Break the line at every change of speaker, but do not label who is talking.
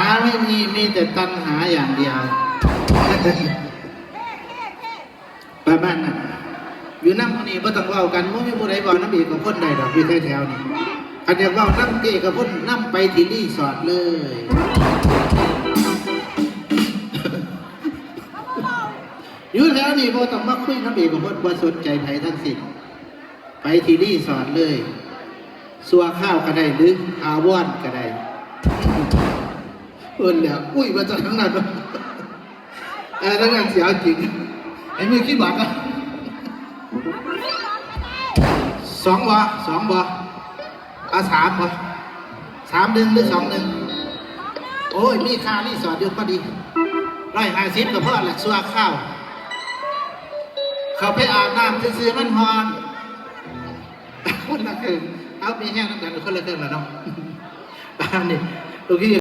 าไม่มีแต่ตัณหาอย่างเดียวประมาณนั้นอยู่น้ำมันนี่บ่ต้องเว้ากันบ่มีผู้ใดบอกน้ำอีกกับคนใดดอกอยู่แถวๆนี่อันเดียวเว้าน้ำเกกับคนน้ำไปที่รีสอร์ทเลยอยู่แถวนี่บ่ต้องมาคุยน้ำอีกกับคนบ่สนใจไผทั้งสิ้นไปที่รีสอร์ทเลยสัวข้าวก็ได้หรืออาวอนก็ได้เอิ้นแล้วอุ้ยว่าจะทั้งนั้นทั้งนั้นเสียจริงไอ้มือขี้บักอะ2 บ่3 บ่3-1หรือ2-1โอ้ยมีค่ารีสอร์ทอยู่พอดี150ก็พอแหละสัวข้าวเขาไปอาบน้ำซื้อมันฮอนคนละครึ่งเอามีแห้งน้ำกันคนละครึ่งแล้วเนาะอันนี้โอเค